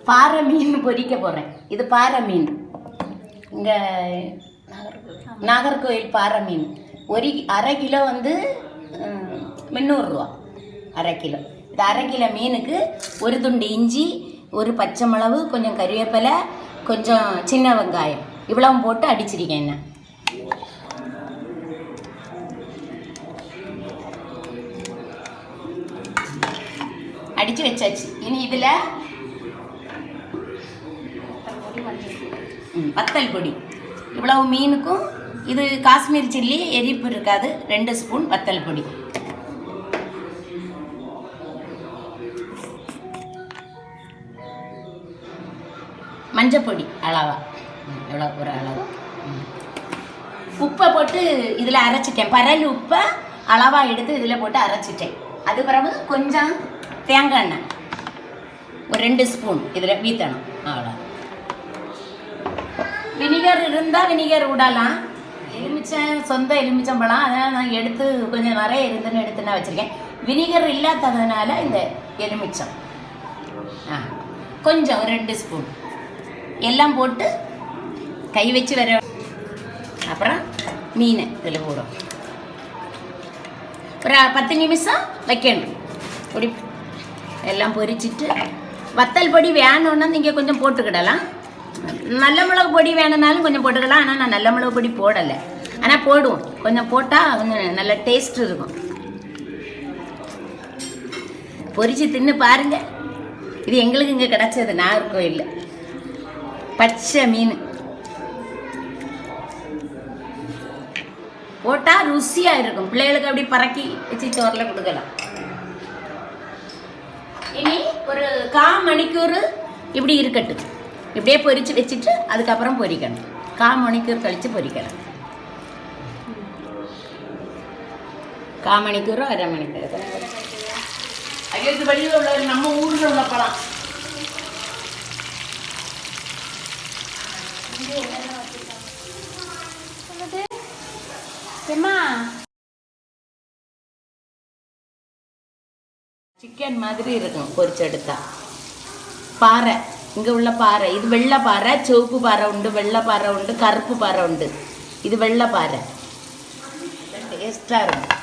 பாறை மீன் பொரிக்க போகிறேன். இது பாறை மீன். இங்கே நாகர்கோயில் பாறை மீன் ஒரு அரை கிலோ வந்து 300 ரூபா. அரை கிலோ. இது அரை கிலோ மீனுக்கு ஒரு துண்டு இஞ்சி, ஒரு பச்சை மிளகு, கொஞ்சம் கறிவேப்பிலை, கொஞ்சம் சின்ன வெங்காயம் இவ்வளவு போட்டு அடிச்சிருக்கேன். என்ன அடித்து வச்சாச்சு. இனி இதில் வத்தல் பொடி இவ்வளவு மீனுக்கும். இது காஷ்மீர் சில்லி, எரிப்பு இருக்காது. 2 ஸ்பூன் வத்தல் பொடி. மஞ்சப்பொடி அளவா எவ்வளோ ஒரு அளவு. உப்பை போட்டு இதில் அரைச்சிட்டேன். பரல் உப்பை அளவாக எடுத்து இதில் போட்டு அரைச்சிட்டேன். அது பிறகு கொஞ்சம் தேங்காய் எண்ணெய் ஒரு 2 ஸ்பூன் இதில் வீத்தணும். அவ்வளோ. வினிகர் இருந்தால் வினிகர் விடலாம். சொந்த எலுமிச்சம்பழம் அதனால் நான் எடுத்து கொஞ்சம் நிறைய இருந்துன்னு எடுத்து நான் வச்சுருக்கேன். வினிகர் இல்லாததுனால இந்த எலுமிச்சம் கொஞ்சம் 2 ஸ்பூன் எல்லாம் போட்டு கை வச்சு வர. அப்புறம் மீன் இதில் போடும். ஒரு 10 நிமிஷம் வைக்கணும். பொடி எல்லாம் பொரிச்சிட்டு வத்தல் பொடி வேணும்னா நீங்கள் கொஞ்சம் போட்டுக்கிடலாம். நல்ல மிளகு பொடி வேணும்னாலும் கொஞ்சம் போட்டுக்கலாம். ஆனால் நான் நல்ல மிளகு பொடி போடலை. ஆனால் போடுவோம். கொஞ்சம் போட்டால் கொஞ்சம் நல்ல டேஸ்ட் இருக்கும். பொரிச்சு தின்னு பாருங்க. இது எங்களுக்கு இங்கே கிடச்சது நாகர்கோயிலில் பச்சை மீன். போட்டால் ருசியாக இருக்கும். பிள்ளைகளுக்கு அப்படி பறக்கி வச்சு சோறில் கொடுக்கலாம். இனி ஒரு 1/4 மணிக்கூர் இப்படி இருக்கட்டும். இப்படியே பொரிச்சு வச்சுட்டு அதுக்கப்புறம் பொரிக்கணும். 1/4 மணிக்கூர் கழித்து பொரிக்கலாம். 1/4 மணிக்கூரோ 1/2 மணிக்கூர். ஐயத்து வழியில் உள்ள நம்ம ஊரில் உள்ள பழம். சிக்கன் மாதிரி இருக்கும் பொரிச்செடுத்தா. பாறை இங்கே உள்ள பாறை. இது வெள்ளை பாறை, சிவப்பு பாறை உண்டு, வெள்ளை பாறை உண்டு, கருப்பு பாறை உண்டு. இது வெள்ளை பாறை. டேஸ்டாக இருக்கும்.